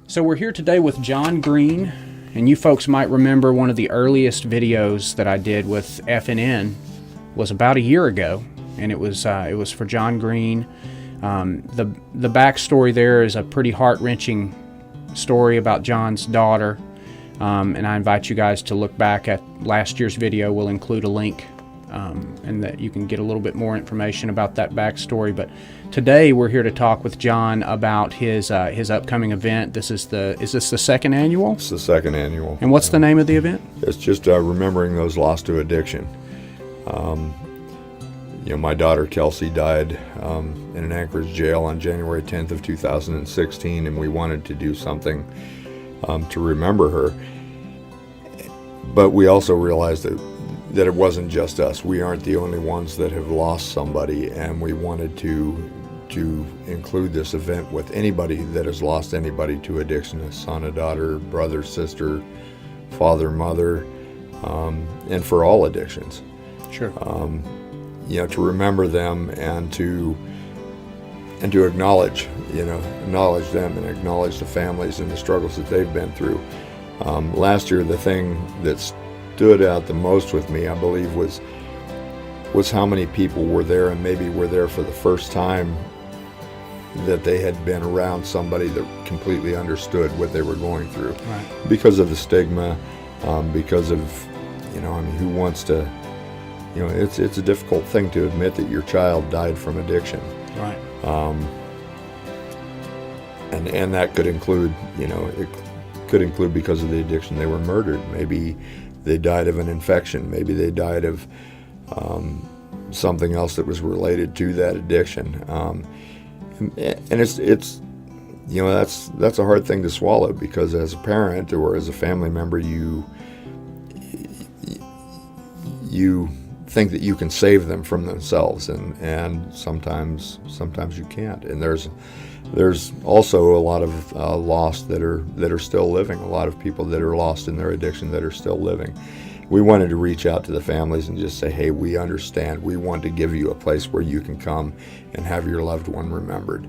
So we're here today with John Green, and you folks might remember one of the earliest videos that I did with FNN was about a year ago, and it was for John Green. The backstory there is a pretty heart-wrenching story about John's daughter, and I invite you guys to look back at last year's video. We'll include a link, and that you can get a little bit more information about that backstory. But today we're here to talk with John about his upcoming event. Is this the second annual? It's the second annual. And what's the name of the event? It's just remembering those lost to addiction. My daughter Kellsie died in an Anchorage jail on January 10th of 2016, and we wanted to do something to remember her. But we also realized that it wasn't just us. We aren't the only ones that have lost somebody, and we wanted to include this event with anybody that has lost anybody to addiction, a son, a daughter, brother, sister, father, mother, and for all addictions. Sure. To remember them and to acknowledge them and acknowledge the families and the struggles that they've been through. Last year, the thing that stood out the most with me, I believe, was how many people were there, and maybe were there for the first time, that they had been around somebody that completely understood what they were going through. Right. Because of the stigma, because of, who wants to, it's a difficult thing to admit that your child died from addiction. Right. And that could include, it could include because of the addiction they were murdered. Maybe they died of an infection. Maybe they died of something else that was related to that addiction. And it's that's a hard thing to swallow, because as a parent or as a family member, you think that you can save them from themselves, and sometimes you can't. And there's also a lot of lost that are still living. A lot of people that are lost in their addiction that are still living. We wanted to reach out to the families and just say, hey, we understand. We want to give you a place where you can come and have your loved one remembered,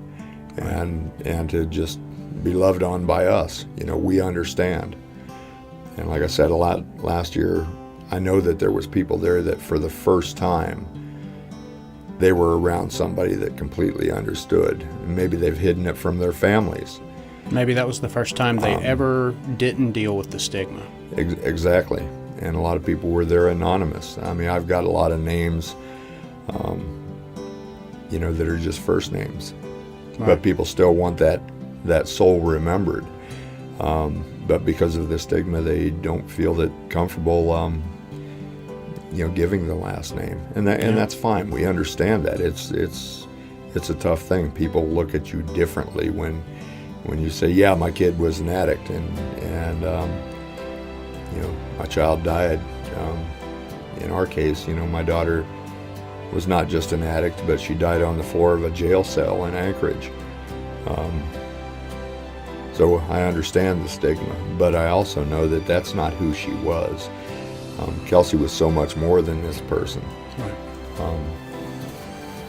and to just be loved on by us. We understand. And like I said a lot last year, I know that there was people there that for the first time they were around somebody that completely understood. And maybe they've hidden it from their families. Maybe that was the first time they ever didn't deal with the stigma. Exactly. And a lot of people were there anonymous. I mean, I've got a lot of names, that are just first names. Right. But people still want that soul remembered. But because of the stigma, they don't feel that comfortable, giving the last name. And that's fine. We understand that. It's a tough thing. People look at you differently when you say, yeah, my kid was an addict, and my child died. In our case, my daughter was not just an addict, but she died on the floor of a jail cell in Anchorage. So I understand the stigma, but I also know that that's not who she was. Kellsie was so much more than this person. Right.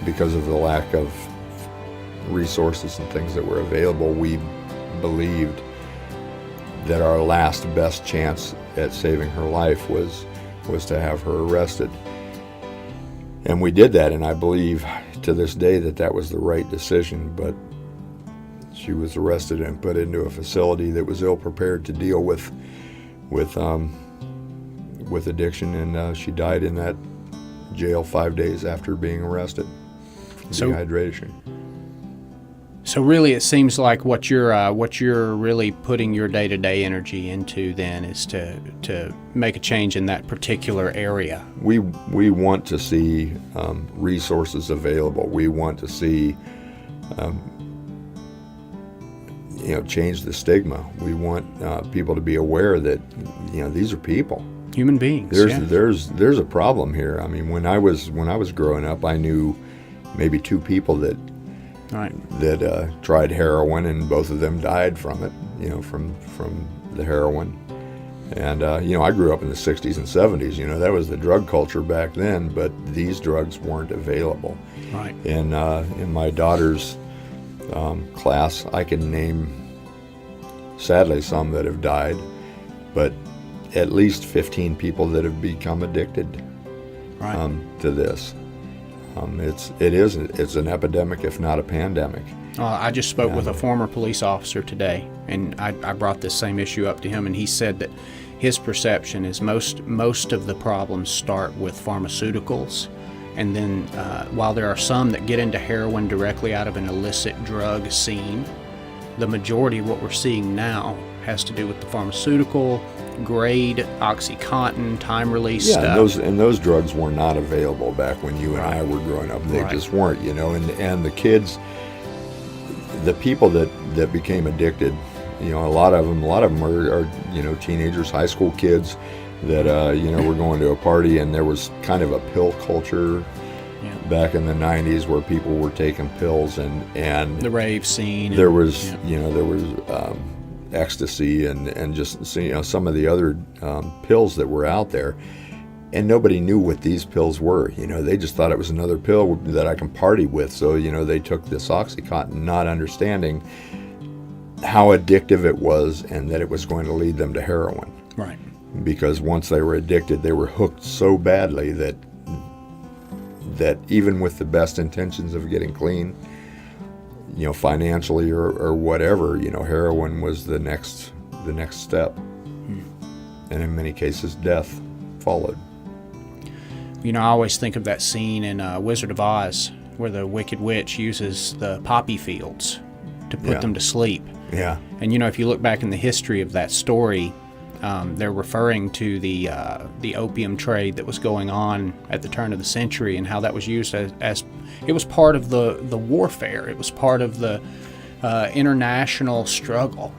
Because of the lack of resources and things that were available, we believed that our last best chance at saving her life was to have her arrested. And we did that, and I believe to this day that was the right decision. But she was arrested and put into a facility that was ill-prepared to deal with addiction, and she died in that jail 5 days after being arrested from dehydration. So really, it seems like what you're really putting your day-to-day energy into then is to make a change in that particular area. We want to see resources available. We want to see change the stigma. We want people to be aware that these are people, human beings. There's a problem here. I mean, when I was growing up, I knew maybe two people that tried heroin, and both of them died from it, from the heroin. And, I grew up in the 60s and 70s. That was the drug culture back then, but these drugs weren't available. Right. In my daughter's class, I can name sadly some that have died, but at least 15 people that have become addicted to this. It's an epidemic, if not a pandemic. I just spoke with a former police officer today, and I brought this same issue up to him, and he said that his perception is most of the problems start with pharmaceuticals, and then while there are some that get into heroin directly out of an illicit drug scene, the majority of what we're seeing now has to do with the pharmaceutical grade, OxyContin, time release stuff. And those drugs were not available back when you and I were growing up. They just weren't, and the kids, the people that became addicted, a lot of them are teenagers, high school kids that were going to a party, and there was kind of a pill culture back in the 90s where people were taking pills, and the rave scene. There was ecstasy and just some of the other pills that were out there, and nobody knew what these pills were. They just thought it was another pill that I can party with. So they took this OxyContin, not understanding how addictive it was and that it was going to lead them to heroin. Right. Because once they were addicted, they were hooked so badly that even with the best intentions of getting clean, financially or whatever, heroin was the next step. And in many cases, death followed. I always think of that scene in Wizard of Oz where the Wicked Witch uses the poppy fields to put them to sleep. Yeah. And if you look back in the history of that story, they're referring to the opium trade that was going on at the turn of the century, and how that was used as it was part of the warfare. It was part of the international struggle.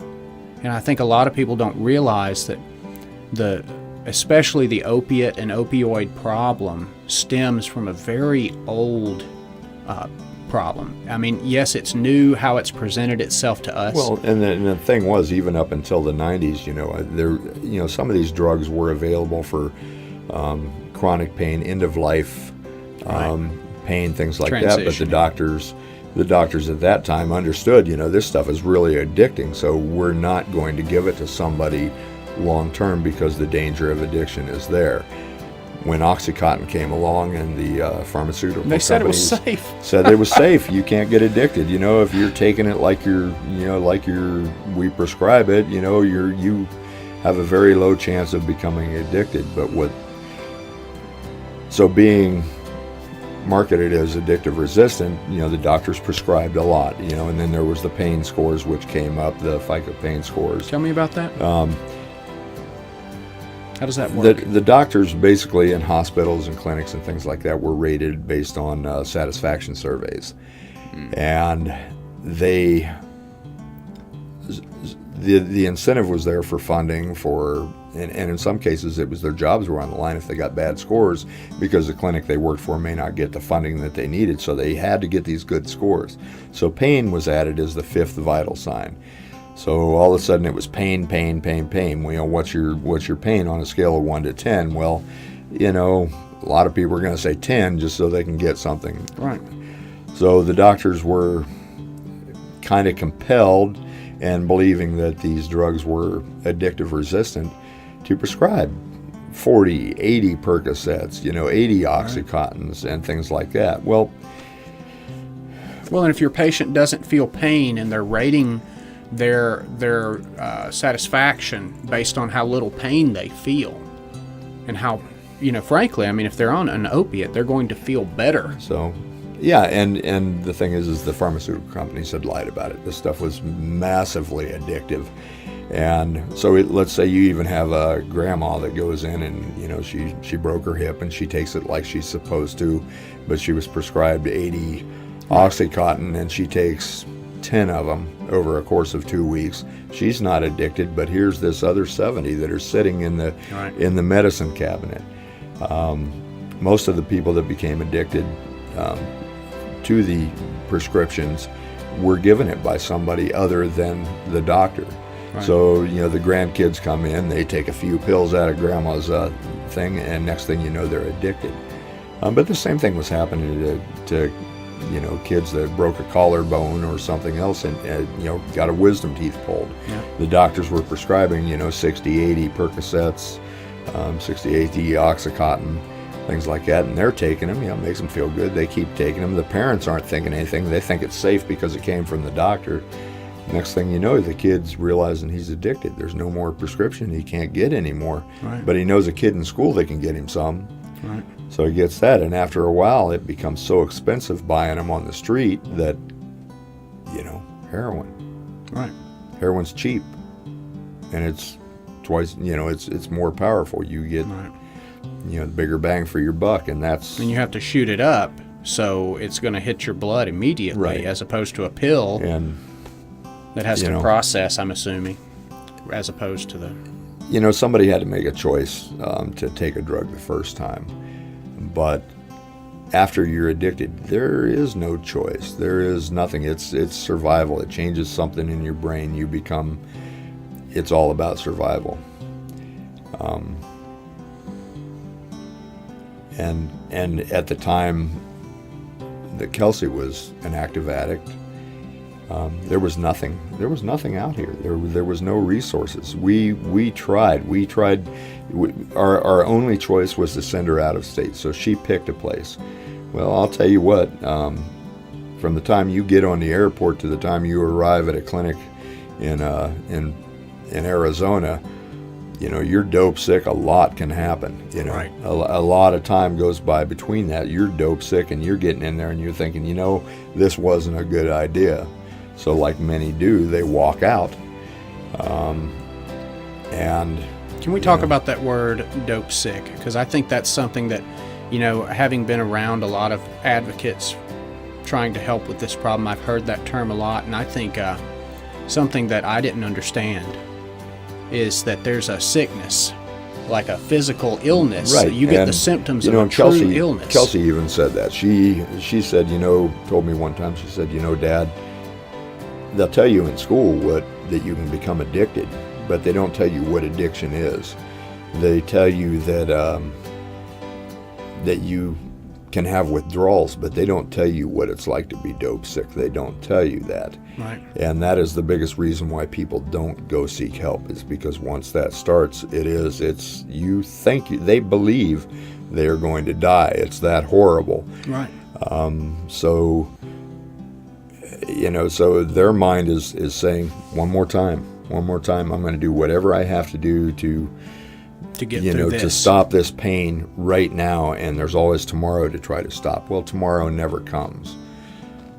And I think a lot of people don't realize that especially the opiate and opioid problem stems from a very old problem. I mean, yes, it's new how it's presented itself to us. Well, and the thing was, even up until the 90s, some of these drugs were available for chronic pain, end of life pain, things like that. But the doctors at that time understood, this stuff is really addicting, so we're not going to give it to somebody long term because the danger of addiction is there. When OxyContin came along and the pharmaceutical they said it was companies safe. said it was safe. You can't get addicted. If you're taking it like we prescribe it, you have a very low chance of becoming addicted. So being marketed as addictive resistant, the doctors prescribed a lot, and then there was the pain scores which came up, the FICO pain scores. Tell me about that. How does that work? The doctors basically in hospitals and clinics and things like that were rated based on satisfaction surveys. And the incentive was there for funding and in some cases it was their jobs were on the line if they got bad scores, because the clinic they worked for may not get the funding that they needed, so they had to get these good scores. So pain was added as the fifth vital sign. So all of a sudden it was pain, pain, pain, pain. What's your pain on a scale of 1 to 10? Well, a lot of people are going to say 10 just so they can get something. Right. So the doctors were kind of compelled, and believing that these drugs were addictive resistant, to prescribe 40, 80 Percocets, 80 OxyContins and things like that. Well, and if your patient doesn't feel pain and they're rating their satisfaction based on how little pain they feel, and how, frankly, I mean, if they're on an opiate, they're going to feel better. So, yeah, and the thing is the pharmaceutical companies had lied about it. This stuff was massively addictive. And so let's say you even have a grandma that goes in and, she broke her hip and she takes it like she's supposed to, but she was prescribed 80 OxyContin and she takes 10 of them over a course of 2 weeks. She's not addicted, but here's this other 70 that are sitting in the medicine cabinet. Most of the people that became addicted to the prescriptions were given it by somebody other than the doctor. Right. So, the grandkids come in, they take a few pills out of grandma's thing, and next thing you know, they're addicted. But the same thing was happening to kids that broke a collarbone or something else and got a wisdom teeth pulled. Yeah. The doctors were prescribing 60, 80 Percocets, 60, 80 Oxycontin, things like that, and they're taking them. It makes them feel good. They keep taking them. The parents aren't thinking anything. They think it's safe because it came from the doctor. Next thing you know, the kid's realizing he's addicted. There's no more prescription he can't get anymore. Right. But he knows a kid in school that can get him some. Right. So he gets that, and after a while, it becomes so expensive buying them on the street that, heroin. Right. Heroin's cheap, and it's twice. It's more powerful. You get, the bigger bang for your buck, and that's. And you have to shoot it up, so it's going to hit your blood immediately, right, as opposed to a pill. And that has to process, I'm assuming, as opposed to the. Somebody had to make a choice to take a drug the first time. But after you're addicted, there is no choice. There is nothing. It's survival. It changes something in your brain. You become, it's all about survival. And at the time that Kellsie was an active addict, there was nothing. There was nothing out here. There was no resources. We tried. Our only choice was to send her out of state. So she picked a place. Well, I'll tell you what. From the time you get on the airport to the time you arrive at a clinic in Arizona, you're dope sick. A lot can happen. Right. A lot of time goes by between that. You're dope sick, and you're getting in there, and you're thinking, this wasn't a good idea. So like many do, they walk out. And can we talk about that word dope sick? Because I think that's something that, having been around a lot of advocates trying to help with this problem, I've heard that term a lot. And I think something that I didn't understand is that there's a sickness, like a physical illness. Right. So you get the symptoms of a true illness. Kellsie even said that. She said, told me one time, she said, Dad, they'll tell you in school that you can become addicted, but they don't tell you what addiction is. They tell you that you can have withdrawals, but they don't tell you what it's like to be dope sick. They don't tell you that. Right. And that is the biggest reason why people don't go seek help, is because once that starts, they believe they are going to die. It's that horrible. Right. So their mind is saying, one more time, I'm going to do whatever I have to do to get through this, to stop this pain right now, and there's always tomorrow to try to stop. Well, tomorrow never comes.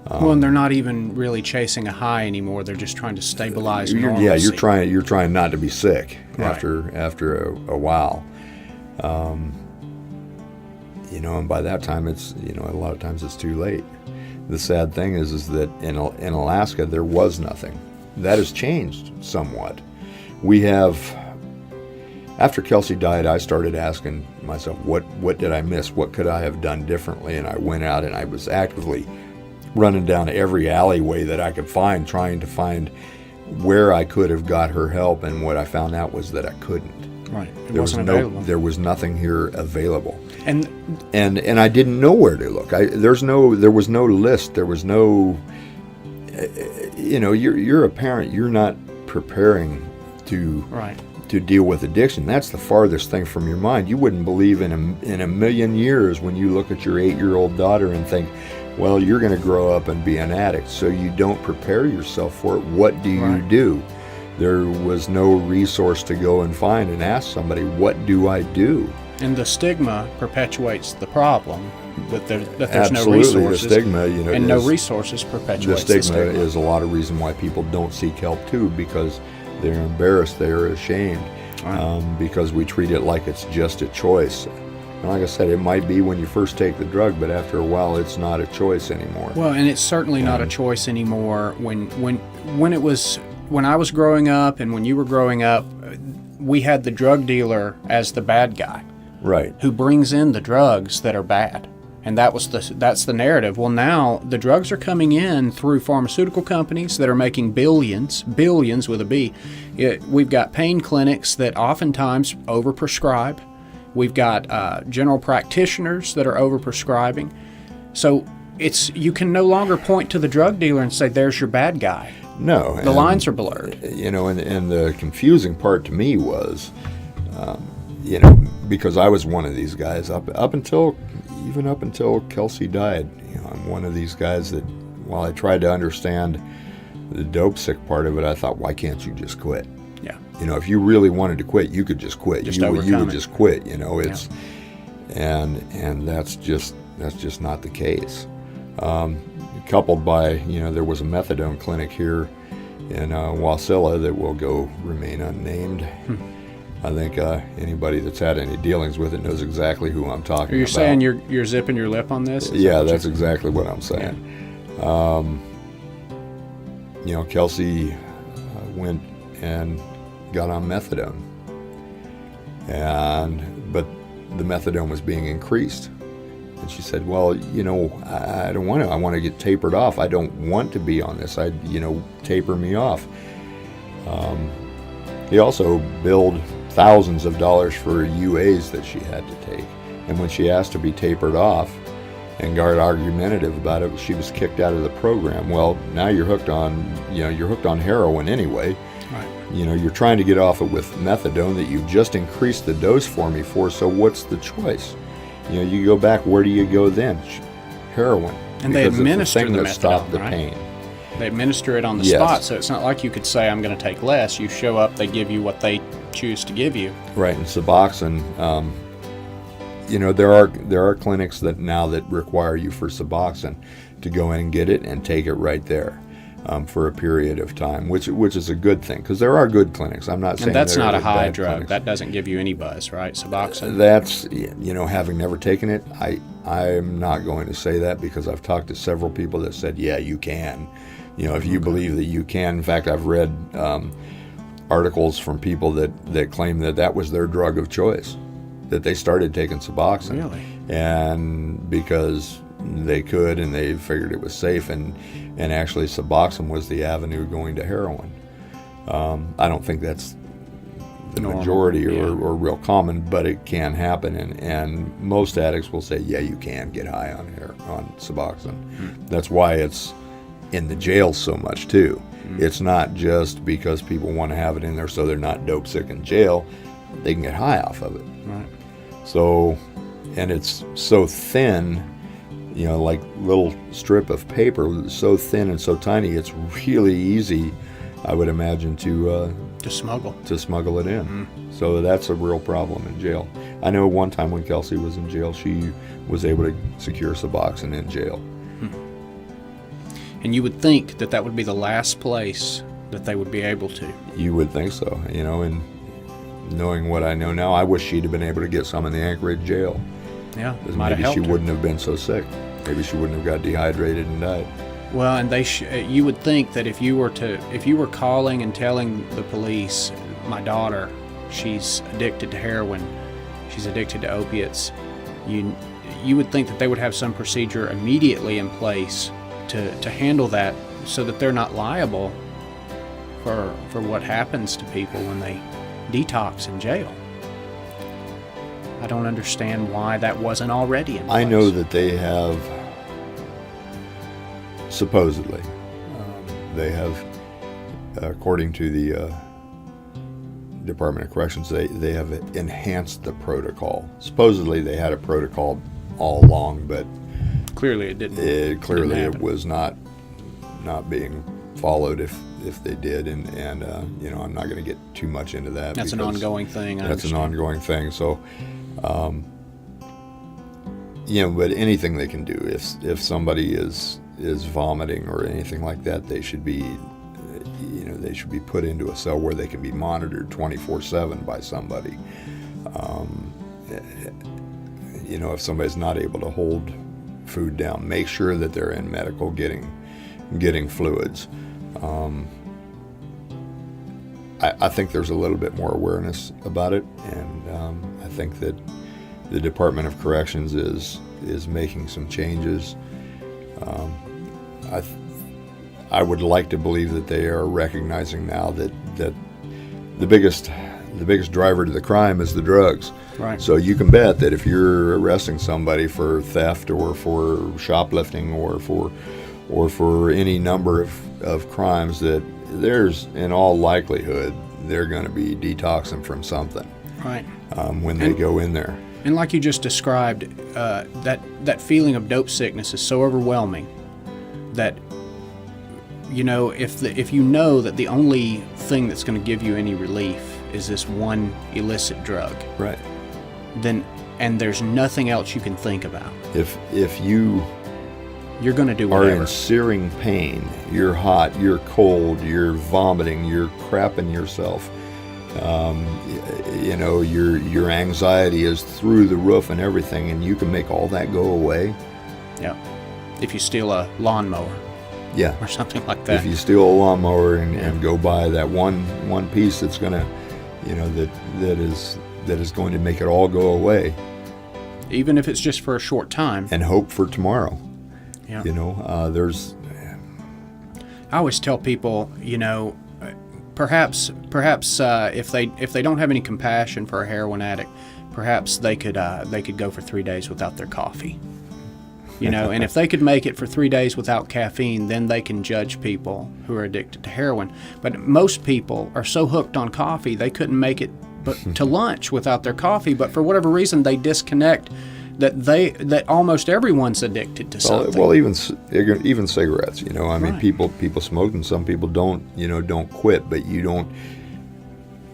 And they're not even really chasing a high anymore. They're just trying to stabilize normalcy. Yeah, you're trying not to be sick. Right. after a while. And by that time it's a lot of times it's too late. The sad thing is that in Alaska there was nothing. That has changed somewhat. We have, after Kellsie died, I started asking myself, what did I miss? What could I have done differently? And I went out and I was actively running down every alleyway that I could find, trying to find where I could have got her help. And what I found out was that I couldn't. Right. There was nothing here available. And I didn't know where to look. There was no list. There was no, you're a parent. You're not preparing to deal with addiction. That's the farthest thing from your mind. You wouldn't believe in a million years when you look at your 8-year-old daughter and think, well, you're going to grow up and be an addict. So you don't prepare yourself for it. What do you do? There was no resource to go and find and ask somebody, what do I do? And the stigma perpetuates the problem, that there's Absolutely. no resources. The stigma, and no resources perpetuates the stigma. Is a lot of reason why people don't seek help too, because they're embarrassed, they're ashamed, because we treat it like it's just a choice. And like I said, it might be when you first take the drug, but after a while, it's not a choice anymore. Well, and it's certainly not a choice anymore. When I was growing up and when you were growing up, we had the drug dealer as the bad guy. Right. Who brings in the drugs that are bad. And that's the narrative. Well, now the drugs are coming in through pharmaceutical companies that are making billions with a B. We've got pain clinics that oftentimes overprescribe. We've got general practitioners that are overprescribing. So you can no longer point to the drug dealer and say, there's your bad guy. No. The lines are blurred. You know, and the confusing part to me was, because I was one of these guys up until Kellsie died. You know, I'm one of these guys that, while I tried to understand the dope sick part of it, I thought, why can't you just quit? Yeah. You know, if you really wanted to quit, you could just quit. You would just quit. You know, it's and that's just not the case. Coupled by, there was a methadone clinic here in Wasilla that will remain unnamed. I think anybody that's had any dealings with it knows exactly who I'm talking about. Are you saying you're zipping your lip on this? Yeah, that's exactly what I'm saying. Yeah. Kellsie went and got on methadone, but the methadone was being increased. And she said, well, I don't want to. I want to get tapered off. I don't want to be on this. Taper me off. He also billed thousands of dollars for UAs that she had to take. And when she asked to be tapered off and got argumentative about it, she was kicked out of the program. Well, now you're hooked on heroin anyway. Right. You're trying to get off it with methadone that you've just increased the dose for me for. So what's the choice? You go back, where do you go then? Heroin. And they administer the methadone, stop the right? pain. They administer it on the Yes. spot, so it's not like you could say, I'm going to take less. You show up, they give you what they choose to give you. Right, and Suboxone, there are clinics that require you for Suboxone to go in and get it and take it right there for a period of time, which is a good thing, because there are good clinics. I'm not saying and that's not a high bad drug. clinics. That doesn't give you any buzz, right? Suboxone. That's, having never taken it, I'm not going to say that, because I've talked to several people that said, yeah, you can. If you believe that you can. In fact, I've read articles from people that claim that was their drug of choice, that they started taking Suboxone. Really? And because they could, and they figured it was safe, and actually Suboxone was the avenue going to heroin. I don't think that's the Normal, majority yeah. or real common, but it can happen, and most addicts will say, yeah, you can get high on Suboxone. That's why it's in the jail so much too. It's not just because people want to have it in there so they're not dope sick in jail. They can get high off of it. Right. So, and it's so thin, like little strip of paper, so thin and so tiny, it's really easy, I would imagine, to smuggle it in. So that's a real problem in jail. I know one time when Kellsie was in jail, she was able to secure Suboxone in jail. And you would think that would be the last place that they would be able to. You would think so, and knowing what I know now, I wish she'd have been able to get some in the Anchorage jail. Yeah, Because might have maybe helped she her. wouldn't have been so sick. Maybe she wouldn't have got dehydrated and died. Well, and you would think that if you were calling and telling the police, my daughter, she's addicted to heroin, she's addicted to opiates, you would think that they would have some procedure immediately in place to handle that, so that they're not liable for what happens to people when they detox in jail. I don't understand why that wasn't already in place. I know that they have, supposedly, they have, according to the Department of Corrections, they have enhanced the protocol. Supposedly they had a protocol all along, but Clearly it didn't. It was not being followed if they did, and I'm not going to get too much into that. That's an ongoing thing. That's an ongoing thing. So, but anything they can do, if somebody is vomiting or anything like that, they should be put into a cell where they can be monitored 24/7 by somebody. If somebody's not able to hold food down, make sure that they're in medical getting fluids. I think there's a little bit more awareness about it, and I think that the Department of Corrections is making some changes. I would like to believe that they are recognizing now that the biggest driver to the crime is the drugs. Right. So you can bet that if you're arresting somebody for theft or for shoplifting or for any number of crimes, that there's, in all likelihood, they're going to be detoxing from something. Right. When they go in there. And like you just described, that feeling of dope sickness is so overwhelming that, you know, if you know that the only thing that's going to give you any relief is this one illicit drug, Right. and there's nothing else you can think about. If you're going to do are whatever. in searing pain, you're hot, you're cold, you're vomiting, you're crapping yourself, you know, your anxiety is through the roof and everything, and you can make all that go away. Yeah. If you steal a lawnmower. Yeah. Or something like that. If you steal a lawnmower and go buy that one piece that's gonna, you know, that is going to make it all go away. Even if it's just for a short time. And hope for tomorrow. Yeah. You know, there's. I always tell people, you know, perhaps if they don't have any compassion for a heroin addict, perhaps they could go for 3 days without their coffee. You know, and if they could make it for 3 days without caffeine, then they can judge people who are addicted to heroin. But most people are so hooked on coffee, they couldn't make it to lunch without their coffee. But for whatever reason, they disconnect that almost everyone's addicted to something. Well, even cigarettes. You know, I mean, Right. people smoke, and some people don't quit. But you don't.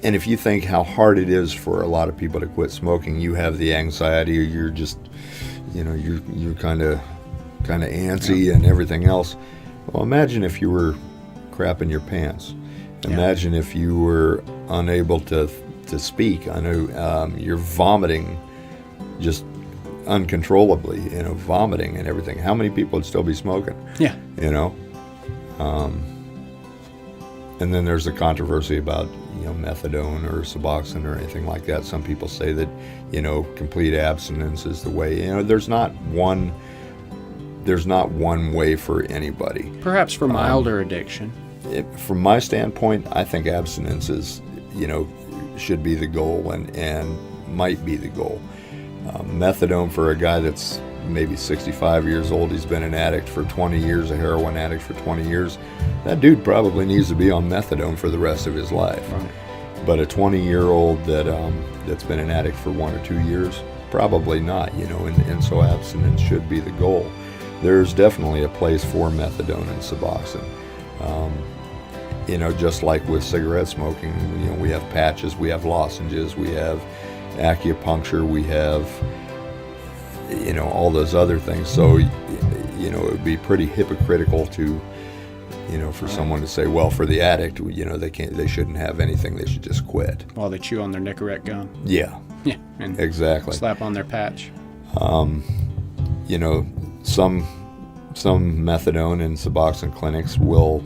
And if you think how hard it is for a lot of people to quit smoking, you have the anxiety, or you're just, you know, you're kind of antsy and everything else. Well, imagine if you were crapping your pants. Imagine if you were unable to speak. I know you're vomiting just uncontrollably, you know, vomiting and everything. How many people would still be smoking? Yeah. You know? And then there's the controversy about, you know, methadone or Suboxone or anything like that. Some people say that, you know, complete abstinence is the way. You know, there's not one way for anybody. Perhaps for milder addiction. From my standpoint, I think abstinence is, you know, should be the goal and might be the goal. Methadone for a guy that's maybe 65 years old, he's been an addict for 20 years, a heroin addict for 20 years, that dude probably needs to be on methadone for the rest of his life. Right. But a 20-year-old that's been an addict for 1 or 2 years, probably not, you know, and so abstinence should be the goal. There's definitely a place for methadone and Suboxone. You know, just like with cigarette smoking, you know, we have patches, we have lozenges, we have acupuncture, we have, you know, all those other things. So, you know, it would be pretty hypocritical to, you know, for someone to say, well, for the addict, you know, they shouldn't have anything, they should just quit. While they chew on their Nicorette gum. Yeah. Yeah. And Exactly. slap on their patch. You know, some methadone and Suboxone clinics will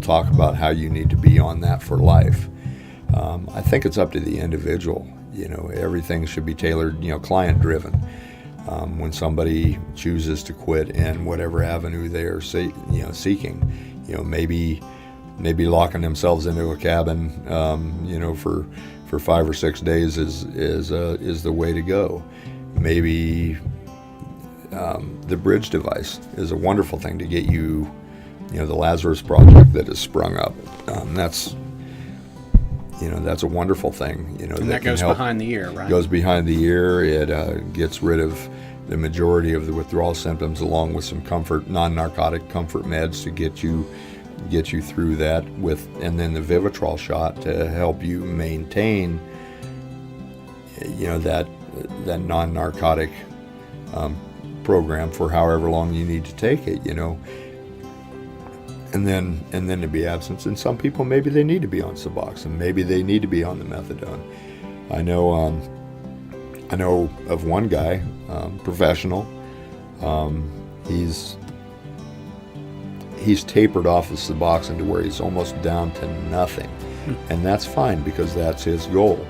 talk about how you need to be on that for life. I think it's up to the individual. You know, everything should be tailored, you know, client driven. When somebody chooses to quit in whatever avenue they are seeking, you know, maybe locking themselves into a cabin, you know, for 5 or 6 days is the way to go. Maybe the bridge device is a wonderful thing to get you. You know, the Lazarus Project that has sprung up. That's a wonderful thing. You know, And that goes behind the ear, right? Goes behind the ear. It gets rid of the majority of the withdrawal symptoms, along with some non-narcotic comfort meds to get you through that. And then the Vivitrol shot to help you maintain, you know, that non-narcotic program for however long you need to take it. You know. And then to be absent. And some people, maybe they need to be on Suboxone. Maybe they need to be on the methadone. I know of one guy, professional. He's tapered off the Suboxone to where he's almost down to nothing, and that's fine because that's his goal.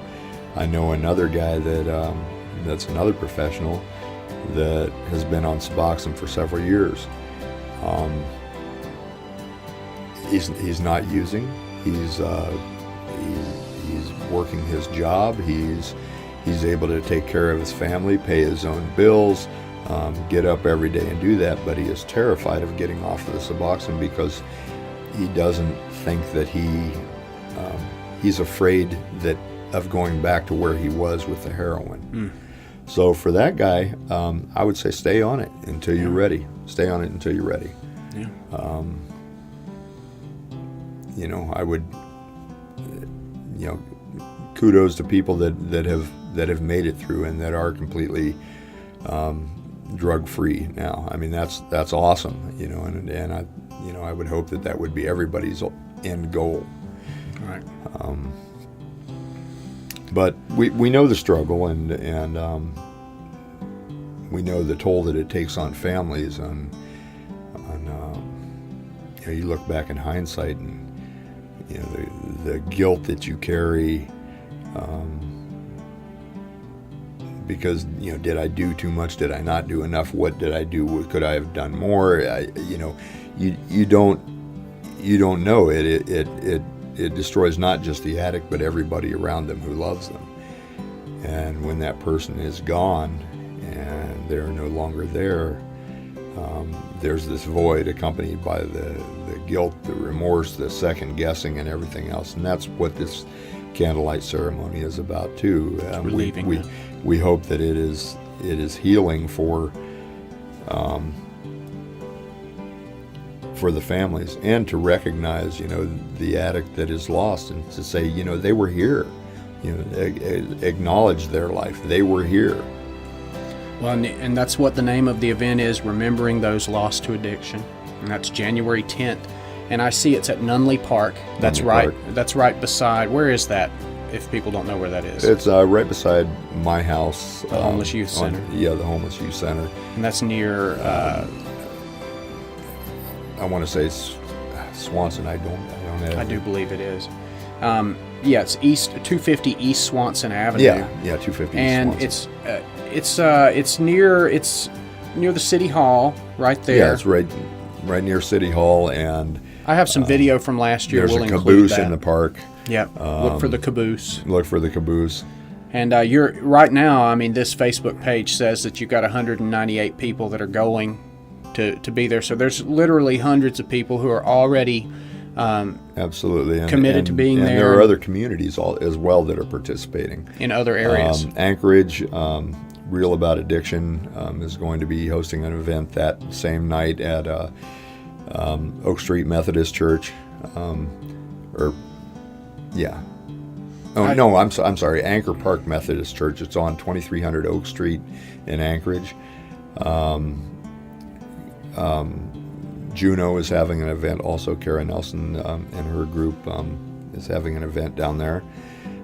I know another guy that's another professional that has been on Suboxone for several years. He's not using. he's working his job. He's able to take care of his family, pay his own bills, get up every day and do that. But he is terrified of getting off of the Suboxone because he doesn't think that he's afraid of going back to where he was with the heroin. So for that guy, I would say stay on it until you're ready. Stay on it until you're ready. Yeah. I would, kudos to people that have made it through and that are completely drug free now. I mean, that's awesome. And I would hope that would be everybody's end goal. Right. But we know the struggle and we know the toll that it takes on families. You look back in hindsight and the guilt that you carry because did I do too much? Did I not do enough? What did I do? Could I have done more? You don't know. It destroys not just the addict, but everybody around them who loves them. And when that person is gone and they're no longer there, there's this void accompanied by the guilt, the remorse, the second guessing, and everything else. And that's what this candlelight ceremony is about too. We hope that it is healing for the families, and to recognize, the addict that is lost, and to say, they were here, acknowledge their life. They were here. Well, and that's what the name of the event is, Remembering Those Lost to Addiction. And that's January 10th. And I see it's at Nunley Park. That's right. That's right beside, where is that, if people don't know where that is? It's right beside my house. The Homeless Youth Center. The Homeless Youth Center. And that's near... I want to say it's Swanson. I don't have. I do believe it is. It's 250 East Swanson Avenue. Yeah, 250 and East Swanson. It's near the City Hall, right there. Yeah, it's right near City Hall, and I have some video from last year. There's a caboose in the park. Yep. Look for the caboose. Look for the caboose. And you're right now. I mean, this Facebook page says that you've got 198 people that are going to be there. So there's literally hundreds of people who are already absolutely committed to being there. And there are other communities as well that are participating in other areas. Anchorage, Real About Addiction is going to be hosting an event that same night at Oak Street Methodist Church. I'm sorry, Anchor Park Methodist Church. It's on 2300 Oak Street in Anchorage. Juno is having an event. Also, Kara Nelson and her group is having an event down there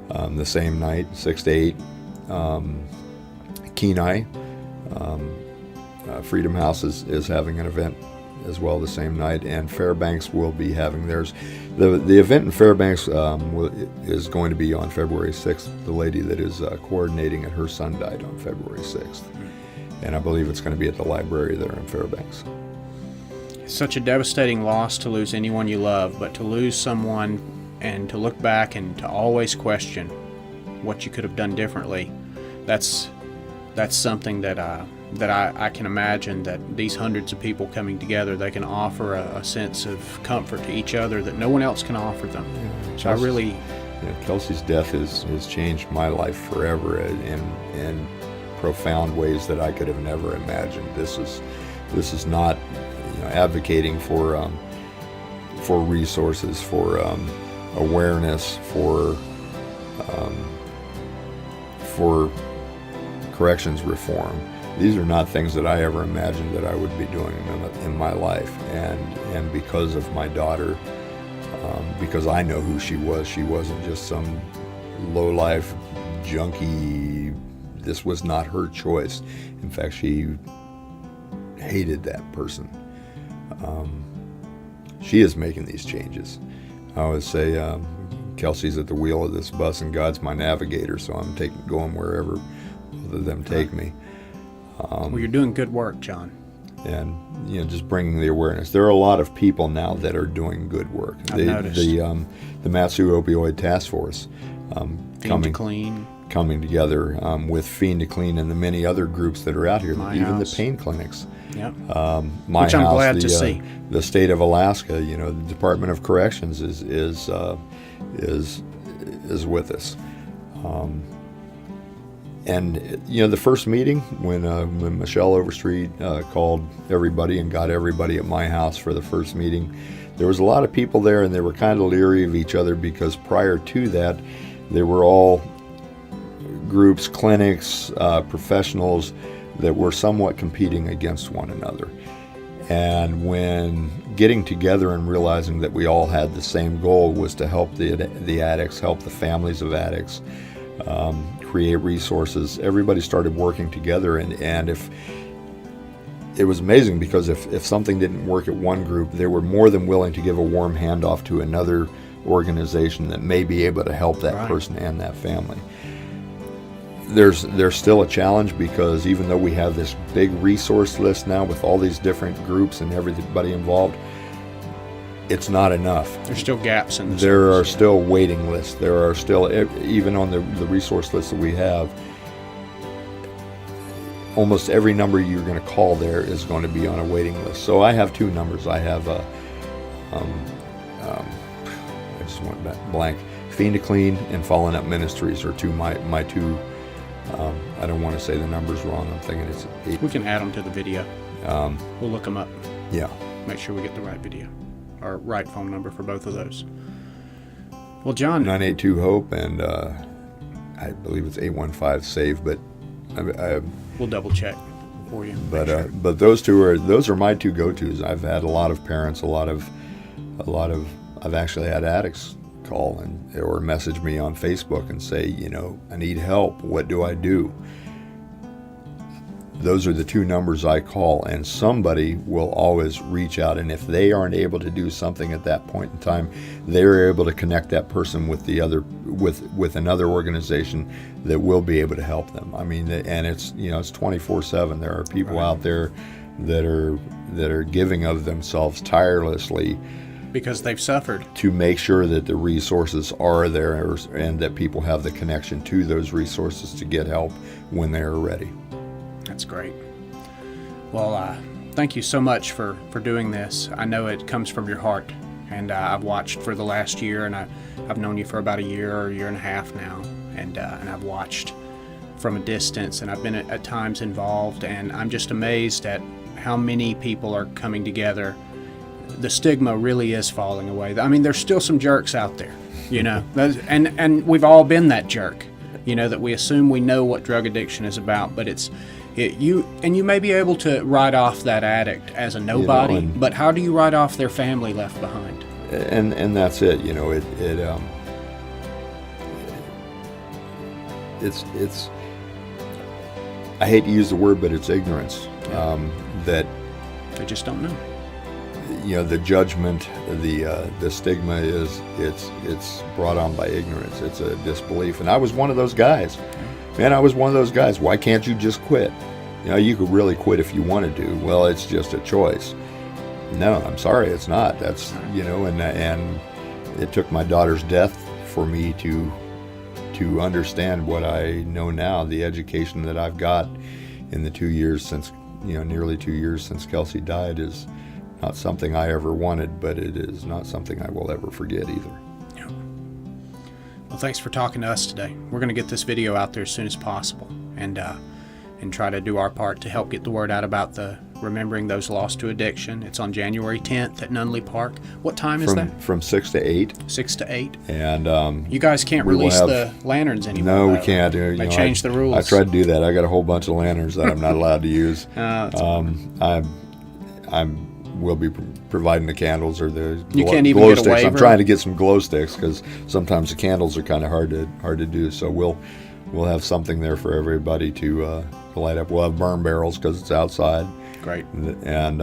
the same night, 6 to 8. Kenai, Freedom House is having an event as well the same night, and Fairbanks will be having theirs. The event in Fairbanks is going to be on February 6th. The lady that is coordinating it, her son died on February 6th. And I believe it's going to be at the library there in Fairbanks. It's such a devastating loss to lose anyone you love, but to lose someone and to look back and to always question what you could have done differently, that's something that I can imagine that these hundreds of people coming together, they can offer a sense of comfort to each other that no one else can offer them. Yeah, so I really... Kelsey's death has changed my life forever in profound ways that I could have never imagined. This is not advocating for resources, for awareness, for corrections reform. These are not things that I ever imagined that I would be doing in my life, and because of my daughter, because I know who she wasn't just some low-life junkie. This was not her choice. In fact, she hated that person. She is making these changes. I always say Kelsey's at the wheel of this bus and God's my navigator, so I'm going wherever both of them take me. Well, you're doing good work, John. just bringing the awareness. There are a lot of people now that are doing good work. I've noticed. The Matsu Opioid Task Force coming together with Fiend to Clean and the many other groups that are out here, even the pain clinics. Yep. Which I'm glad to see. The state of Alaska, the Department of Corrections is with us. And the first meeting when Michelle Overstreet called everybody and got everybody at my house for the first meeting, there was a lot of people there, and they were kind of leery of each other because prior to that, they were all groups, clinics, professionals that were somewhat competing against one another. And when getting together and realizing that we all had the same goal was to help the addicts, help the families of addicts, create resources, everybody started working together. And if it was amazing, because if something didn't work at one group, they were more than willing to give a warm handoff to another organization that may be able to help that person and that family. There's still a challenge, because even though we have this big resource list now with all these different groups and everybody involved, it's not enough. There's still gaps in the There are still waiting lists. There are still, even on the resource list that we have, almost every number you're going to call there is going to be on a waiting list. So I have two numbers. I have I just went blank. Fiend to Clean and Fallen Up Ministries are my two. I don't want to say the numbers wrong. I'm thinking it's 8. We can add them to the video. We'll look them up. Yeah. Make sure we get the right video or right phone number for both of those. Well, John. 982-HOPE and I believe it's 815-SAVE, but we'll double check for you. But those are my two go-tos. I've had a lot of parents, I've actually had addicts call or message me on Facebook and say, I need help. What do I do? Those are the two numbers I call, and somebody will always reach out. And if they aren't able to do something at that point in time, they're able to connect that person with with another organization that will be able to help them. I mean, and it's 24/7. There are people out there that are giving of themselves tirelessly, because they've suffered, to make sure that the resources are there and that people have the connection to those resources to get help when they are ready. That's great. Well, thank you so much for doing this. I know it comes from your heart, and I've watched for the last year, and I've known you for about a year or a year and a half now, and I've watched from a distance, and I've been at times involved, and I'm just amazed at how many people are coming together. The stigma really is falling away. I mean, there's still some jerks out there, and we've all been that jerk, that we assume we know what drug addiction is about, but you may be able to write off that addict as a nobody, but how do you write off their family left behind? And that's it. It's I hate to use the word, but it's ignorance. That they just don't know. The judgment, the stigma it's brought on by ignorance. It's a disbelief. And I was one of those guys. Man, I was one of those guys. Why can't you just quit? You could really quit if you wanted to. Well, it's just a choice. No, I'm sorry, it's not. That's, and it took my daughter's death for me to understand what I know now. The education that I've got in the 2 years since, nearly 2 years since Kellsie died is not something I ever wanted, but it is not something I will ever forget either. Yeah. Well, thanks for talking to us today. We're going to get this video out there as soon as possible, and try to do our part to help get the word out about the Remembering Those Lost to Addiction. It's on January 10th at Nunley Park. What time is that? From 6 to 8. 6 to 8. And you guys can't release the lanterns anymore. No, we can't. They changed the rules. I tried to do that. I got a whole bunch of lanterns that I'm not allowed to use. I will be providing the candles or the glow sticks. I'm trying to get some glow sticks because sometimes the candles are kind of hard to do. So we'll have something there for everybody to light up. We'll have burn barrels because it's outside. Great. And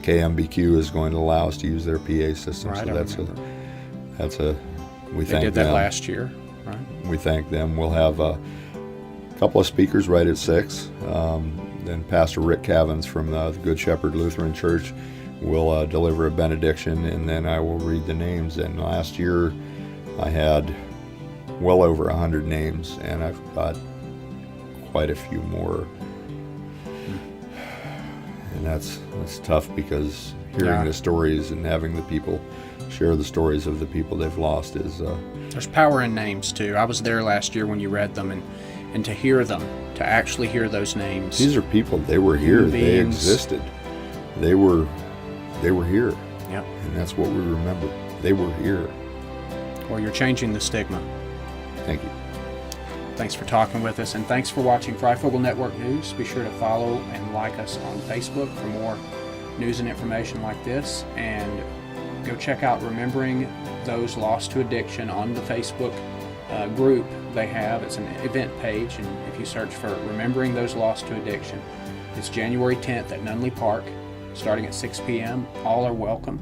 KMBQ is going to allow us to use their PA system. Right, so that's a we they thank did them. That last year, right? We thank them. We'll have a couple of speakers right at 6. then Pastor Rick Cavins from the Good Shepherd Lutheran Church will deliver a benediction, and then I will read the names. And last year I had well over 100 names, and I've got quite a few more. And that's tough, because hearing the stories and having the people share the stories of the people they've lost is... There's power in names, too. I was there last year when you read them, and to hear them, to actually hear those names. These are people, they were here, they existed. They were here. Yep. And that's what we remember. They were here. Well, you're changing the stigma. Thank you. Thanks for talking with us, and thanks for watching Fryfogle Network News. Be sure to follow and like us on Facebook for more news and information like this, and go check out Remembering Those Lost to Addiction on the Facebook group they have. It's an event page, and if you search for Remembering Those Lost to Addiction, it's January 10th at Nunley Park, starting at 6 p.m. All are welcome.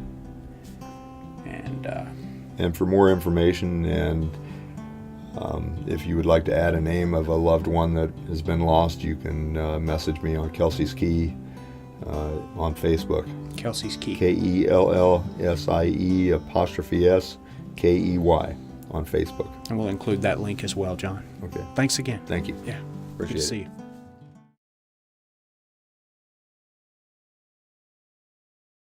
And for more information, and if you would like to add a name of a loved one that has been lost, you can message me on Kellsie's Key on Facebook. Kellsie's Key. KELLSIE''S KEY on Facebook. And we'll include that link as well, John. Okay. Thanks again. Thank you. Yeah. Appreciate Good to it. see you.